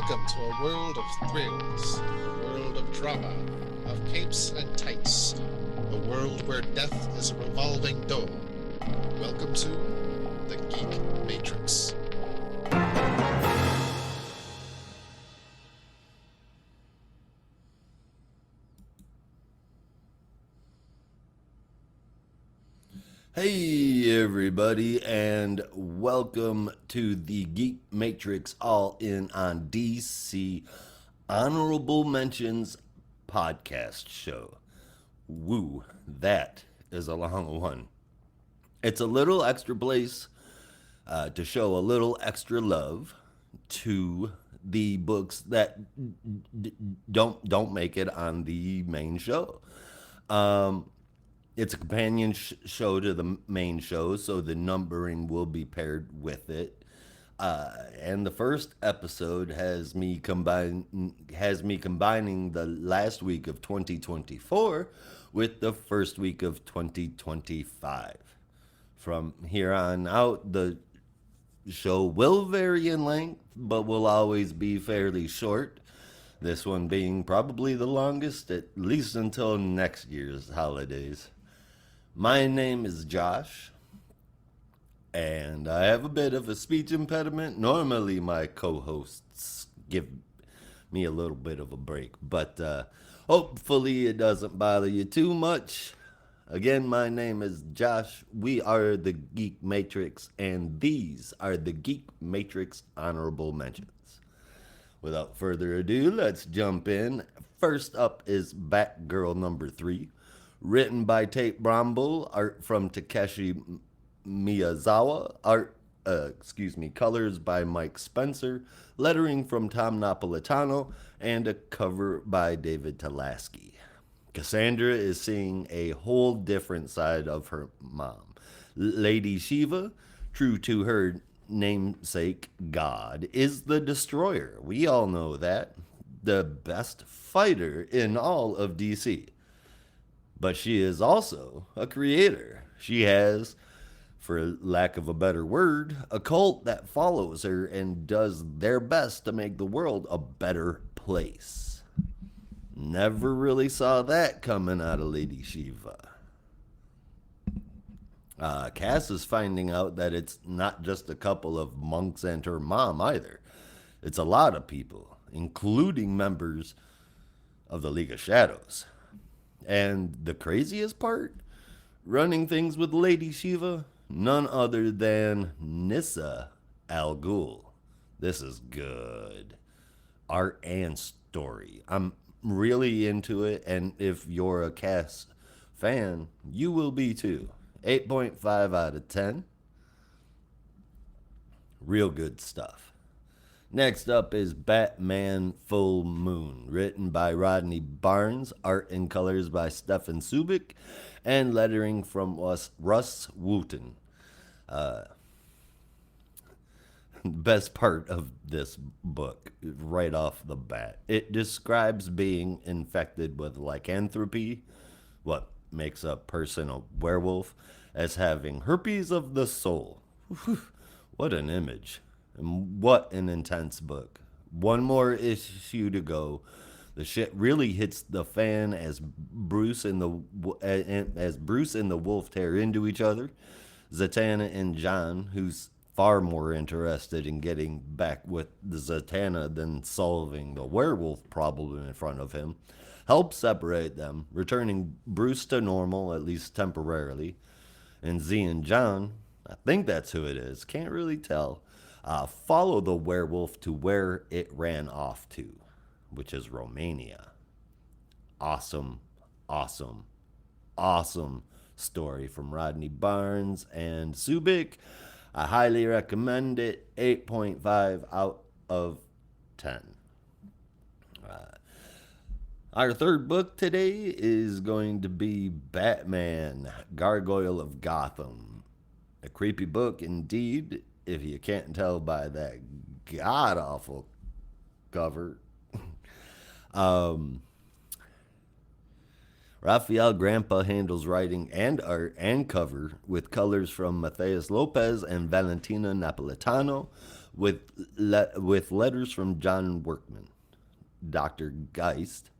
Welcome to a world of thrills, a world of drama, of capes and tights, a world where death is a revolving door. Welcome to the Geek Matrix. Hey everybody, and welcome to the Geek Matrix All In on DC Honorable Mentions podcast show. Woo, that is a long one. It's a little extra place to show a little extra love to the books that don't make it on the main show. It's a companion show to the main show, so the numbering will be paired with it. And the first episode has me combining the last week of 2024 with the first week of 2025. From here on out, the show will vary in length, but will always be fairly short. This one being probably the longest, at least until next year's holidays. My name is Josh, and I have a bit of a speech impediment. Normally, my co-hosts give me a little bit of a break, but hopefully it doesn't bother you too much. Again, my name is Josh. We are the Geek Matrix, and these are the Geek Matrix Honorable Mentions. Without further ado, let's jump in. First up is Batgirl number 3. Written by Tate Bromble, art from Takeshi Miyazawa, colors by Mike Spencer, lettering from Tom Napolitano, and a cover by David Talaski. Cassandra is seeing a whole different side of her mom. Lady Shiva, true to her namesake God, is the destroyer. We all know that. The best fighter in all of DC. But she is also a creator. She has, for lack of a better word, a cult that follows her and does their best to make the world a better place. Never really saw that coming out of Lady Shiva. Cass is finding out that it's not just a couple of monks and her mom either. It's a lot of people, including members of the League of Shadows. And the craziest part? Running things with Lady Shiva? None other than Nyssa Al Ghul. This is good. Art and story. I'm really into it, and if you're a Cass fan, you will be too. 8.5 out of 10. Real good stuff. Next up is Batman Full Moon, written by Rodney Barnes, art and colors by Stefan Subic, and lettering from Russ Wooten. Best part of this book, right off the bat, it describes being infected with lycanthropy, what makes a person a werewolf, as having herpes of the soul. What an image. And what an intense book. One more issue to go. The shit really hits the fan as Bruce and the Wolf tear into each other. Zatanna and John, who's far more interested in getting back with Zatanna than solving the werewolf problem in front of him, help separate them, returning Bruce to normal, at least temporarily. And Z and John, I think that's who it is, can't really tell, follow the werewolf to where it ran off to, which is Romania. Awesome, awesome, awesome story from Rodney Barnes and Subic. I highly recommend it. 8.5 out of 10. Our third book today is going to be Batman, Gargoyle of Gotham. A creepy book indeed, if you can't tell by that god-awful cover. Rafael Grandpa handles writing and art and cover with colors from Matthias Lopez and Valentina Napolitano, with with letters from John Workman. Dr. Geist,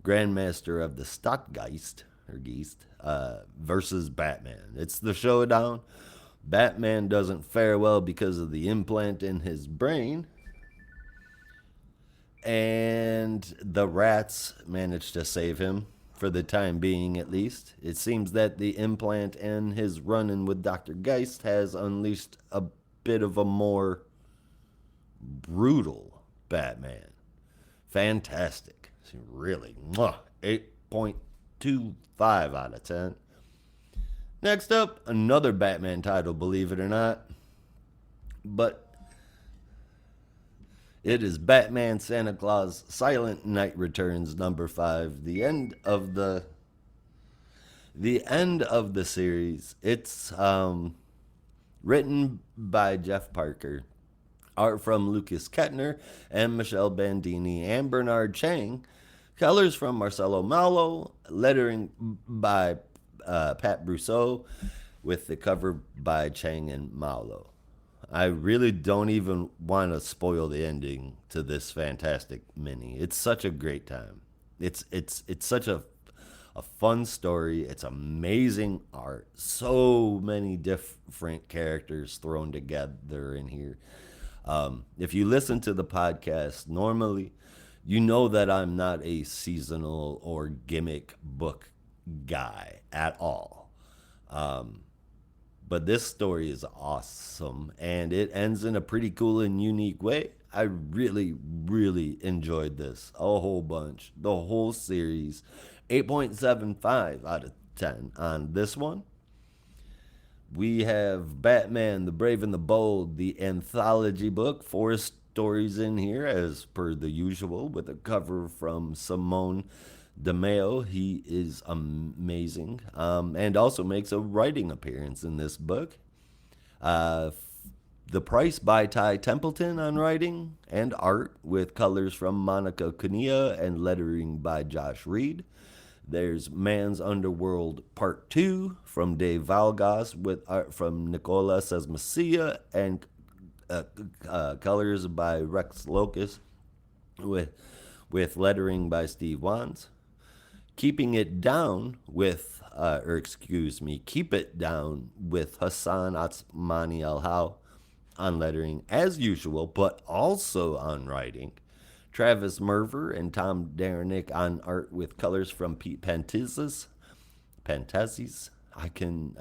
Grandmaster of the Stockgeist or Geist, versus Batman. It's the showdown. Batman doesn't fare well because of the implant in his brain, and the rats manage to save him for the time being, at least. It seems that the implant and his run in with Dr. Geist has unleashed a bit of a more brutal Batman. Fantastic. Really. 8.25 out of 10. Next up, another Batman title, believe it or not. But it is Batman Santa Claus Silent Night Returns number 5, the end of the series. It's written by Jeff Parker, art from Lucas Kettner and Michelle Bandini and Bernard Chang, colors from Marcelo Malo, lettering by Pat Brousseau, with the cover by Chang and Malo. I really don't even want to spoil the ending to this fantastic mini. It's such a great time. It's such a fun story. It's amazing art. So many different characters thrown together in here. If you listen to the podcast normally, you know that I'm not a seasonal or gimmick book guy at all. But this story is awesome, and it ends in a pretty cool and unique way. I really, really enjoyed this a whole bunch. The whole series. 8.75 out of 10 on this one. We have Batman, the Brave and the Bold, the anthology book. 4 stories in here, as per the usual, with a cover from Simone DeMeo. He is amazing, and also makes a writing appearance in this book. Uh, the Price by Ty Templeton on writing and art, with colors from Monica Cunha and lettering by Josh Reed. There's Man's Underworld Part 2 from Dave Valgas, with art from Nicola Sesmacia and colors by Rex Locus, with lettering by Steve Wands. Keeping It Down with, Keep It Down with Hassan Atsmani Al How on lettering as usual, but also on writing. Travis Merver and Tom Derenick on art, with colors from Pete Pantazis. I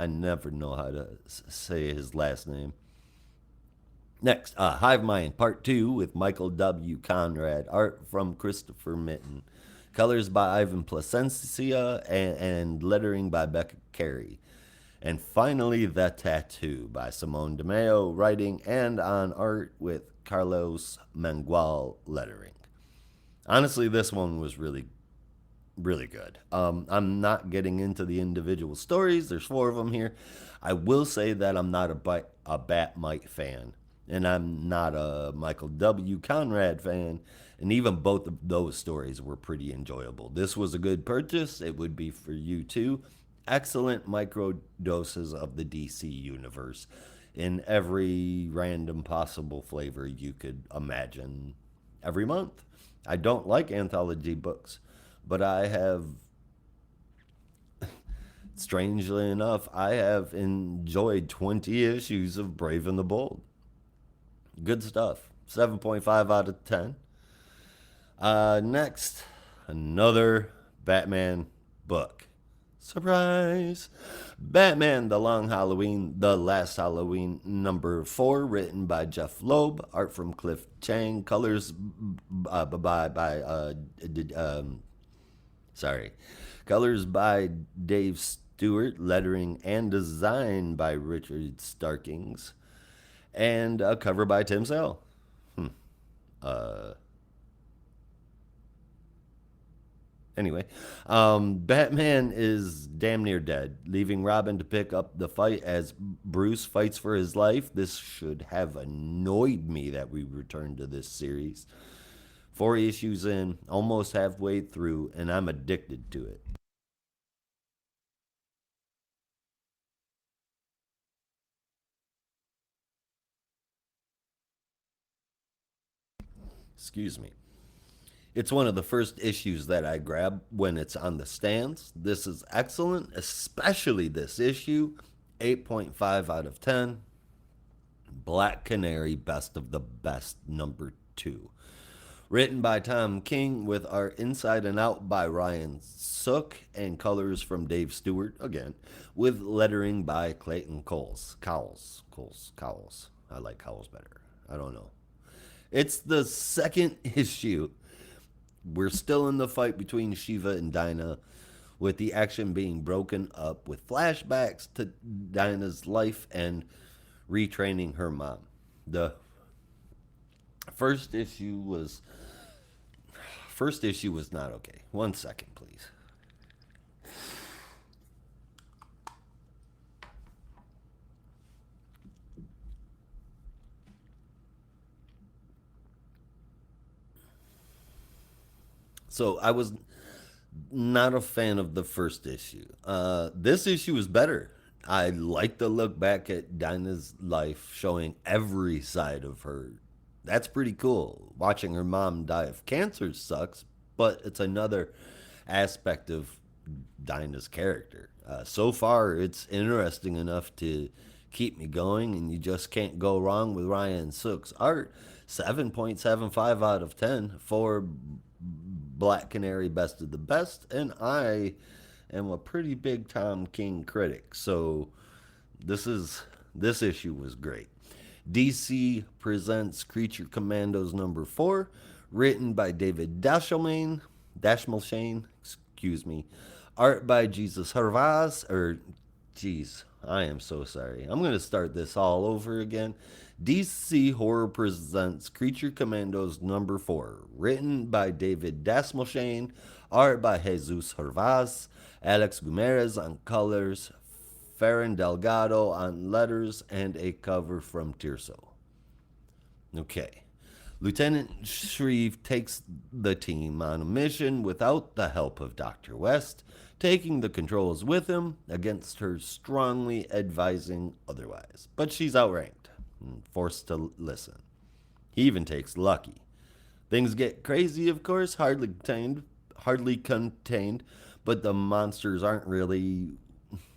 never know how to say his last name. Next, Hive Mind Part 2 with Michael W. Conrad, art from Christopher Mitten. Colors by Ivan Placencia and lettering by Becca Carey. And finally, The Tattoo by Simone DeMeo, writing and on art, with Carlos Mangual lettering. Honestly, this one was really, really good. I'm not getting into the individual stories. There's 4 of them here. I will say that I'm not a Batmite fan, and I'm not a Michael W. Conrad fan, and even both of those stories were pretty enjoyable. This was a good purchase. It would be for you too. Excellent micro doses of the DC universe in every random possible flavor you could imagine every month. I don't like anthology books, but strangely enough, I have enjoyed 20 issues of Brave and the Bold. Good stuff. 7.5 out of 10. Next, another Batman book. Surprise! Batman The Last Halloween, number 4, written by Jeff Loeb, art from Cliff Chang, colors colors by Dave Stewart, lettering and design by Richard Starkings, and a cover by Tim Sale. Anyway, Batman is damn near dead, leaving Robin to pick up the fight as Bruce fights for his life. This should have annoyed me that we returned to this series. 4 issues in, almost halfway through, and I'm addicted to it. Excuse me. It's one of the first issues that I grab when it's on the stands. This is excellent, especially this issue. 8.5 out of 10. Black Canary, Best of the Best, number 2. Written by Tom King with art inside and out by Ryan Sook and colors from Dave Stewart, again, with lettering by Clayton Cowles. I like Cowles better. I don't know. It's the second issue. We're still in the fight between Shiva and Dinah, with the action being broken up with flashbacks to Dinah's life and retraining her mom. The first issue was not okay. 1 second, please. So I was not a fan of the first issue. This issue is better. I like to look back at Dinah's life, showing every side of her. That's pretty cool. Watching her mom die of cancer sucks, but it's another aspect of Dinah's character. So far, it's interesting enough to keep me going, and you just can't go wrong with Ryan Sook's art. 7.75 out of 10 for Black Canary, Best of the Best, and I am a pretty big Tom King critic, so this issue was great. DC presents Creature Commandos number 4, written by David Dashmalshane, excuse me, art by Jesus Hervaz, geez, I am so sorry. I'm going to start this all over again. DC Horror presents Creature Commandos number 4, written by David Dastmalshane, art by Jesus Hervaz, Alex Gumerez on colors, Ferran Delgado on letters, and a cover from Tirso. Okay. Lieutenant Shreve takes the team on a mission without the help of Dr. West, taking the controls with him against her strongly advising otherwise. But she's outranked and forced to listen. He even takes Lucky. Things get crazy, of course, hardly contained, but the monsters aren't really,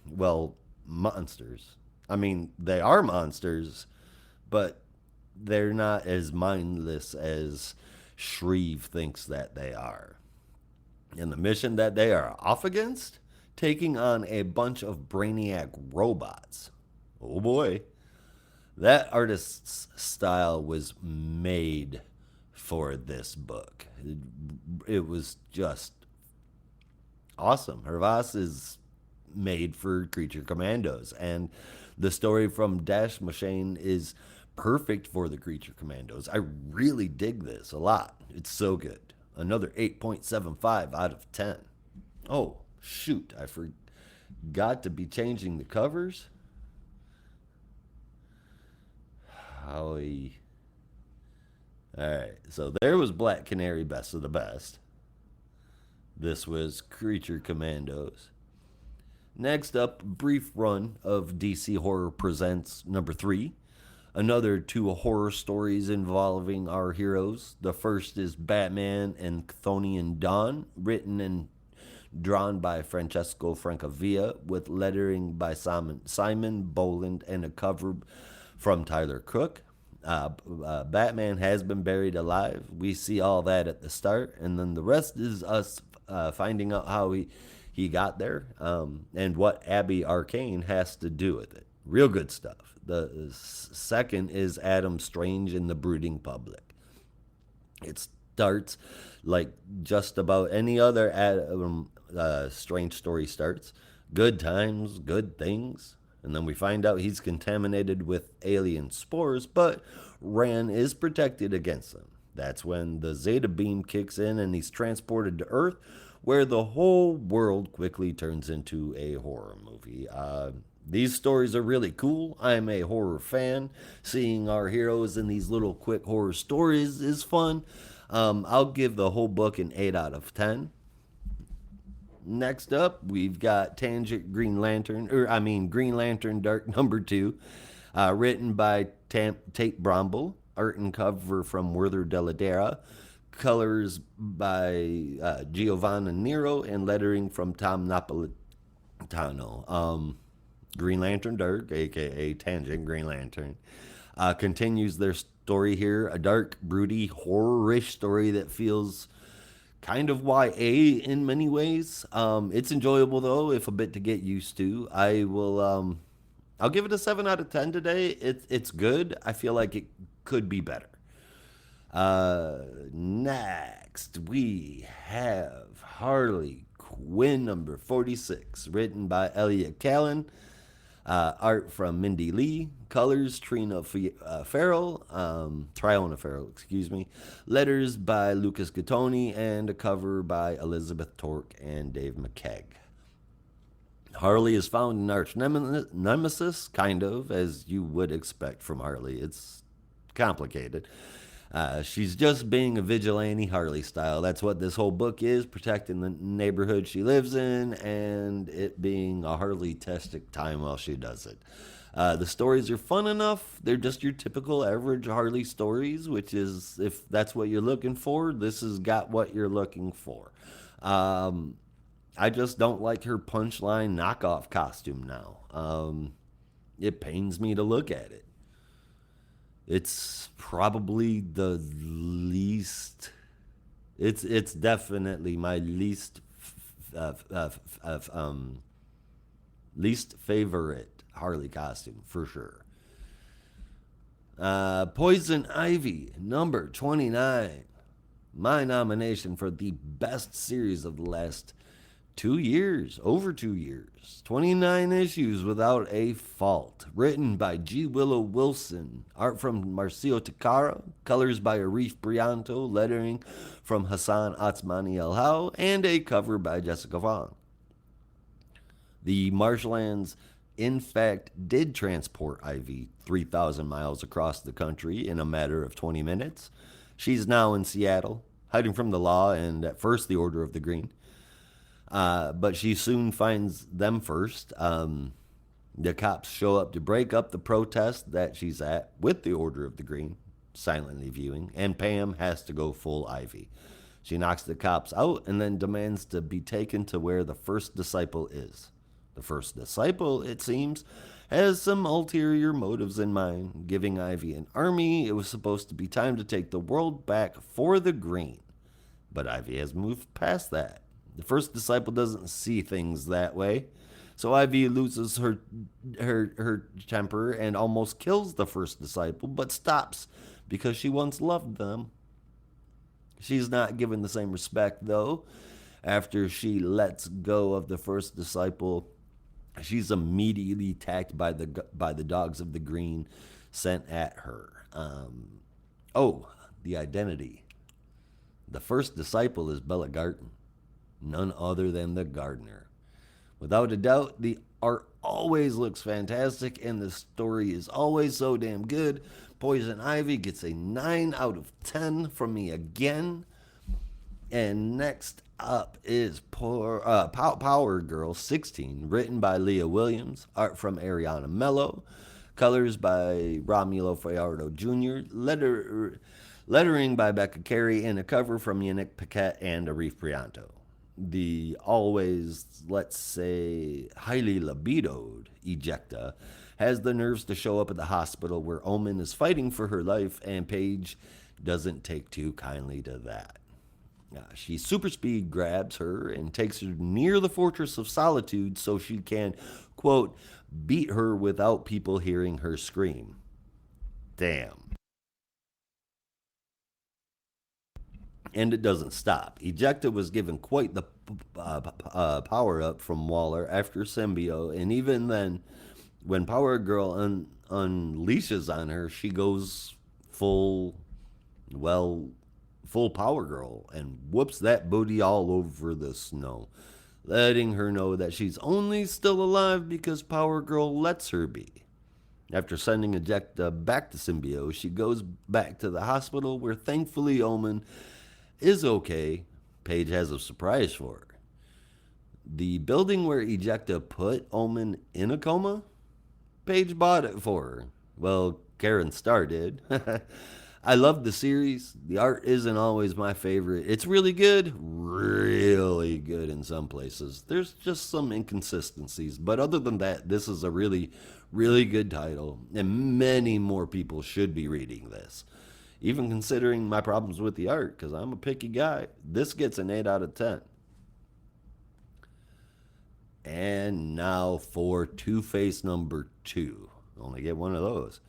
well, monsters. I mean, they are monsters, but they're not as mindless as Shreve thinks that they are. And the mission that they are off against, taking on a bunch of brainiac robots. Oh boy. That artist's style was made for this book. It was just awesome. Hervas is made for Creature Commandos, and the story from Dash Machine is perfect for the Creature Commandos. I really dig this a lot. It's so good. Another 8.75 out of 10. Oh, shoot. I forgot to be changing the covers. Howie. Alright, so there was Black Canary, Best of the Best. This was Creature Commandos. Next up, brief run of DC Horror Presents number 3. Another 2 horror stories involving our heroes. The first is Batman and Chthonian Dawn, written and drawn by Francesco Francavilla, with lettering by Simon Boland and a cover from Tyler Crook. Batman has been buried alive. We see all that at the start, and then the rest is us finding out how he got there, and what Abby Arcane has to do with it. Real good stuff. The second is Adam Strange in the Brooding Public. It starts like just about any other Adam Strange story starts. Good times, good things. And then we find out he's contaminated with alien spores, but Ran is protected against them. That's when the Zeta beam kicks in and he's transported to Earth, where the whole world quickly turns into a horror movie. These stories are really cool. I'm a horror fan. Seeing our heroes in these little quick horror stories is fun. I'll give the whole book an 8 out of 10. Next up, we've got Green Lantern Dark number 2, written by Tate Bromble, art and cover from Werther Deladera, colors by Giovanna Nero, and lettering from Tom Napolitano. Green Lantern Dirk, aka Tangent Green Lantern, continues their story here. A dark, broody, horror-ish story that feels kind of YA in many ways. It's enjoyable though, if a bit to get used to. I'll give it a 7 out of 10 today. It's good. I feel like it could be better. Next, we have Harley Quinn number 46, written by Elliot Callan. Art from Mindy Lee. Colors Triona Farrell, excuse me. Letters by Lucas Gattoni, and a cover by Elizabeth Torque and Dave McKeag. Harley is found in arch nemesis, kind of, as you would expect from Harley. It's complicated. She's just being a vigilante Harley style. That's what this whole book is, protecting the neighborhood she lives in and it being a Harley-tastic time while she does it. The stories are fun enough. They're just your typical average Harley stories, which is, if that's what you're looking for, this has got what you're looking for. I just don't like her punchline knockoff costume now. It pains me to look at it. It's probably the least. It's definitely my least favorite Harley costume for sure. Poison Ivy number 29, my nomination for the best series of the last 2 years, over 2 years, 29 issues without a fault. Written by G. Willow Wilson, art from Marcio Takara, colors by Arif Brianto, lettering from Hassan Atzmani El Hau, and a cover by Jessica Vaughn. The marshlands, in fact, did transport Ivy 3,000 miles across the country in a matter of 20 minutes. She's now in Seattle, hiding from the law and at first the Order of the Green. But she soon finds them first. The cops show up to break up the protest that she's at with the Order of the Green, silently viewing, and Pam has to go full Ivy. She knocks the cops out and then demands to be taken to where the first disciple is. The first disciple, it seems, has some ulterior motives in mind. Giving Ivy an army, it was supposed to be time to take the world back for the Green. But Ivy has moved past that. The first disciple doesn't see things that way, so Ivy loses her temper and almost kills the first disciple, but stops because she once loved them. She's not given the same respect, though. After she lets go of the first disciple, she's immediately attacked by the dogs of the Green sent at her. The identity. The first disciple is Bella Garten. None other than the gardener. Without a doubt, the art always looks fantastic and the story is always so damn good. Poison Ivy gets a 9 out of 10 from me again. And next up is Power Girl 16, written by Leah Williams, art from Ariana Mello, colors by Romulo Fajardo Jr., lettering by Becca Carey, and a cover from Yannick Paquette and Arif Prianto. The always, let's say, highly libidoed Ejecta has the nerves to show up at the hospital where Omen is fighting for her life, and Paige doesn't take too kindly to that. She super speed grabs her and takes her near the Fortress of Solitude so she can, quote, beat her without people hearing her scream. Damn. And it doesn't stop. Ejecta was given quite the power-up from Waller after Symbio, and even then, when Power Girl unleashes on her, she goes full Power Girl and whoops that booty all over the snow, letting her know that she's only still alive because Power Girl lets her be. After sending Ejecta back to Symbio, she goes back to the hospital where thankfully Omen is okay. Paige has a surprise for her. The building where Ejecta put Omen in a coma, Paige bought it for her. Well, Karen Starr did. I love the series. The art isn't always my favorite. It's really good in some places. There's just some inconsistencies, but other than that, this is a really good title, and many more people should be reading this. Even considering my problems with the art, because I'm a picky guy, this gets an 8 out of 10. And now for Two-Face number 2. Only get one of those.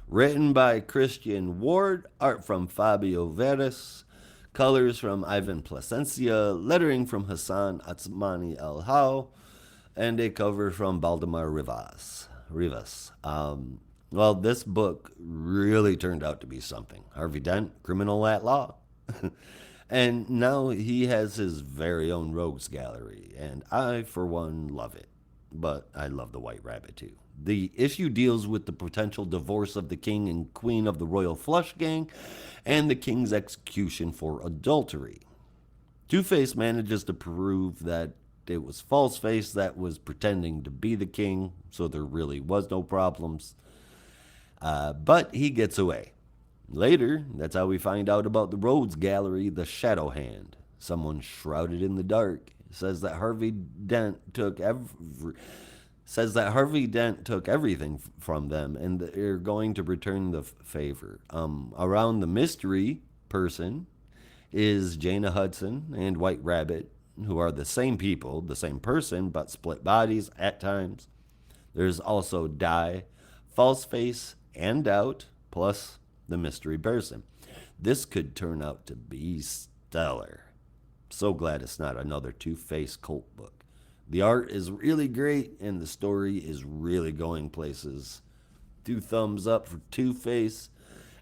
Written by Christian Ward, art from Fabio Veras, colors from Ivan Plasencia, lettering from Hassan Atzmani El Hao, and a cover from Baldemar Rivas. Well, this book really turned out to be something. Harvey Dent, criminal at law. And now he has his very own rogues gallery, and I, for one, love it. But I love the White Rabbit too. The issue deals with the potential divorce of the king and queen of the Royal Flush Gang and the king's execution for adultery. Two-Face manages to prove that it was Falseface that was pretending to be the king, so there really was no problems. But he gets away. Later, that's how we find out about the Rhodes Gallery, the Shadow Hand. Someone shrouded in the dark says that Harvey Dent took everything from them, and they're going to return the favor. Around the mystery person is Jaina Hudson and White Rabbit, who are the same people, the same person, but split bodies at times. There's also Die, Falseface, and Doubt, plus the mystery person. This could turn out to be stellar. So glad it's not another Two-Face cult book. The art is really great, and the story is really going places. 2 thumbs up for Two-Face,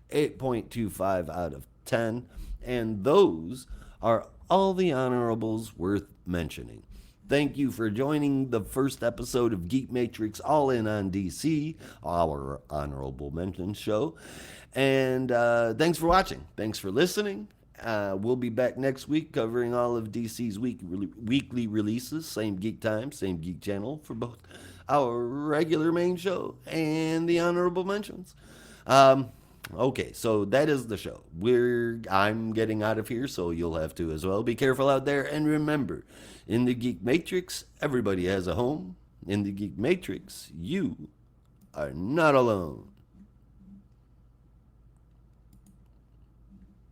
8.25 out of 10, and those are all the honorables worth mentioning. Thank you for joining the first episode of Geek Matrix All In on DC, our honorable mention show. And thanks for watching. Thanks for listening. We'll be back next week covering all of DC's weekly releases. Same Geek time, same Geek channel for both our regular main show and the honorable mentions. Okay, so that is the show. I'm getting out of here, so you'll have to as well. Be careful out there, and remember, in the Geek Matrix, everybody has a home. In the Geek Matrix, you are not alone.